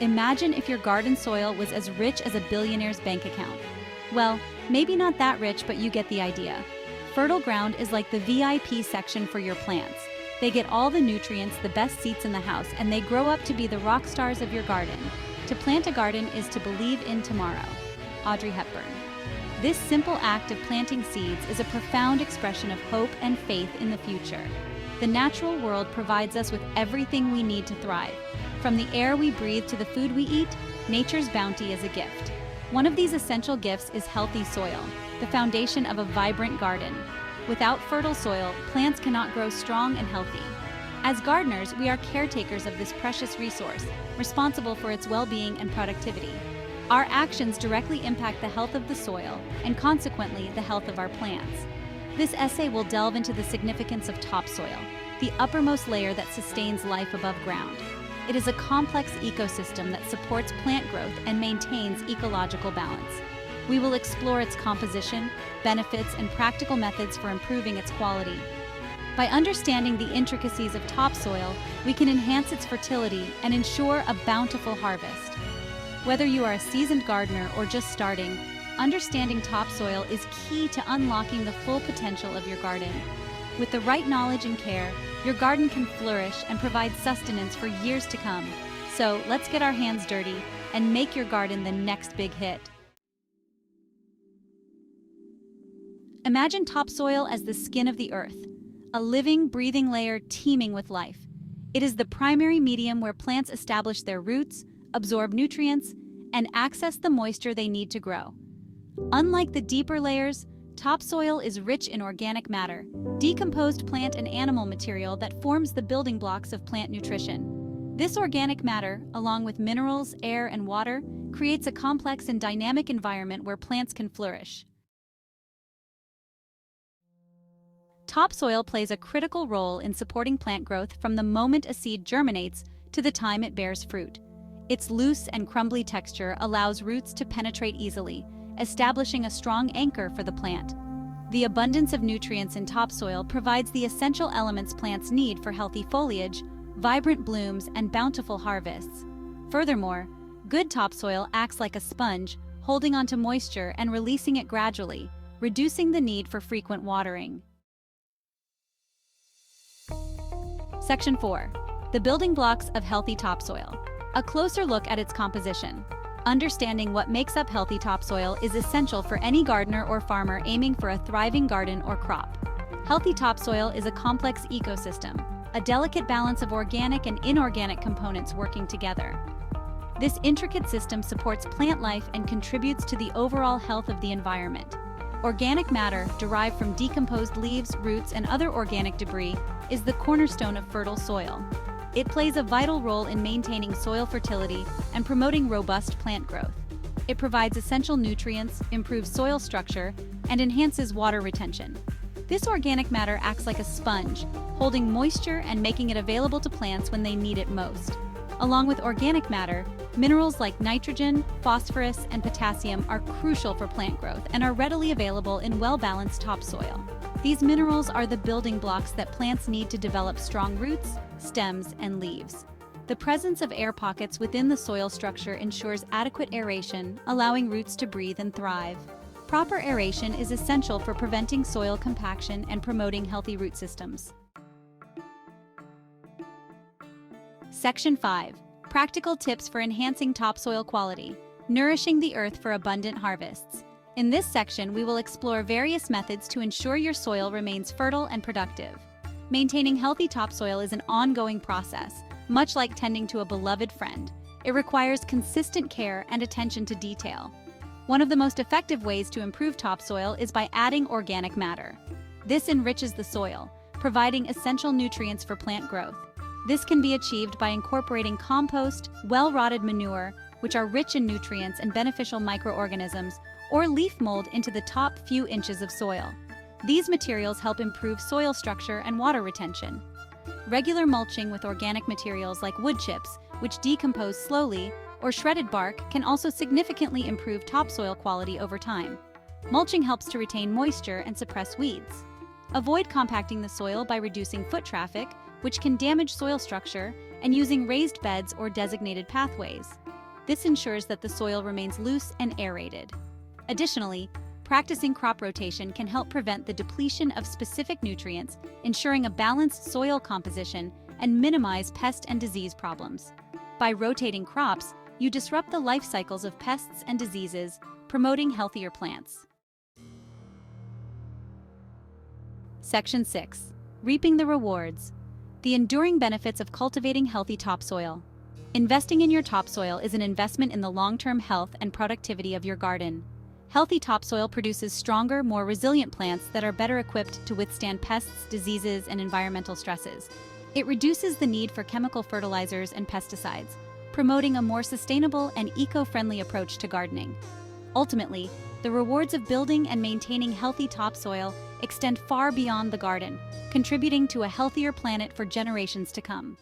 Imagine if your garden soil was as rich as a billionaire's bank account. Well, maybe not that rich, but you get the idea. Fertile ground is like the VIP section for your plants. They get all the nutrients, the best seats in the house, and they grow up to be the rock stars of your garden. To plant a garden is to believe in tomorrow. Audrey Hepburn. This simple act of planting seeds is a profound expression of hope and faith in the future. The natural world provides us with everything we need to thrive. From the air we breathe to the food we eat, nature's bounty is a gift. One of these essential gifts is healthy soil, the foundation of a vibrant garden. Without fertile soil, plants cannot grow strong and healthy. As gardeners, we are caretakers of this precious resource, responsible for its well-being and productivity. Our actions directly impact the health of the soil and consequently the health of our plants. This essay will delve into the significance of topsoil, the uppermost layer that sustains life above ground. It is a complex ecosystem that supports plant growth and maintains ecological balance. We will explore its composition, benefits, and practical methods for improving its quality. By understanding the intricacies of topsoil, we can enhance its fertility and ensure a bountiful harvest. Whether you are a seasoned gardener or just starting, understanding topsoil is key to unlocking the full potential of your garden. With the right knowledge and care, your garden can flourish and provide sustenance for years to come. So let's get our hands dirty and make your garden the next big hit. Imagine topsoil as the skin of the earth, a living, breathing layer teeming with life. It is the primary medium where plants establish their roots, absorb nutrients, and access the moisture they need to grow. Unlike the deeper layers, topsoil is rich in organic matter, decomposed plant and animal material that forms the building blocks of plant nutrition. This organic matter, along with minerals, air, and water, creates a complex and dynamic environment where plants can flourish. Topsoil plays a critical role in supporting plant growth from the moment a seed germinates to the time it bears fruit. Its loose and crumbly texture allows roots to penetrate easily, establishing a strong anchor for the plant. The abundance of nutrients in topsoil provides the essential elements plants need for healthy foliage, vibrant blooms, and bountiful harvests. Furthermore, good topsoil acts like a sponge, holding onto moisture and releasing it gradually, reducing the need for frequent watering. Section 4. The building blocks of healthy topsoil. A closer look at its composition. Understanding what makes up healthy topsoil is essential for any gardener or farmer aiming for a thriving garden or crop. Healthy topsoil is a complex ecosystem, a delicate balance of organic and inorganic components working together. This intricate system supports plant life and contributes to the overall health of the environment. Organic matter, derived from decomposed leaves, roots, and other organic debris, is the cornerstone of fertile soil. It plays a vital role in maintaining soil fertility and promoting robust plant growth. It provides essential nutrients, improves soil structure, and enhances water retention. This organic matter acts like a sponge, holding moisture and making it available to plants when they need it most. Along with organic matter, minerals like nitrogen, phosphorus, and potassium are crucial for plant growth and are readily available in well-balanced topsoil. These minerals are the building blocks that plants need to develop strong roots, stems, and leaves. The presence of air pockets within the soil structure ensures adequate aeration, allowing roots to breathe and thrive. Proper aeration is essential for preventing soil compaction and promoting healthy root systems. Section 5. Practical tips for enhancing topsoil quality. Nourishing the earth for abundant harvests. In this section, we will explore various methods to ensure your soil remains fertile and productive. Maintaining healthy topsoil is an ongoing process, much like tending to a beloved friend. It requires consistent care and attention to detail. One of the most effective ways to improve topsoil is by adding organic matter. This enriches the soil, providing essential nutrients for plant growth. This can be achieved by incorporating compost, well-rotted manure, which are rich in nutrients and beneficial microorganisms, or leaf mold into the top few inches of soil. These materials help improve soil structure and water retention. Regular mulching with organic materials like wood chips, which decompose slowly, or shredded bark can also significantly improve topsoil quality over time. Mulching helps to retain moisture and suppress weeds. Avoid compacting the soil by reducing foot traffic, which can damage soil structure, and using raised beds or designated pathways. This ensures that the soil remains loose and aerated. Additionally, practicing crop rotation can help prevent the depletion of specific nutrients, ensuring a balanced soil composition and minimize pest and disease problems. By rotating crops, you disrupt the life cycles of pests and diseases, promoting healthier plants. Section 6. Reaping the rewards. The enduring benefits of cultivating healthy topsoil. Investing in your topsoil is an investment in the long-term health and productivity of your garden. Healthy topsoil produces stronger, more resilient plants that are better equipped to withstand pests, diseases, and environmental stresses. It reduces the need for chemical fertilizers and pesticides, promoting a more sustainable and eco-friendly approach to gardening. Ultimately, the rewards of building and maintaining healthy topsoil extend far beyond the garden, contributing to a healthier planet for generations to come.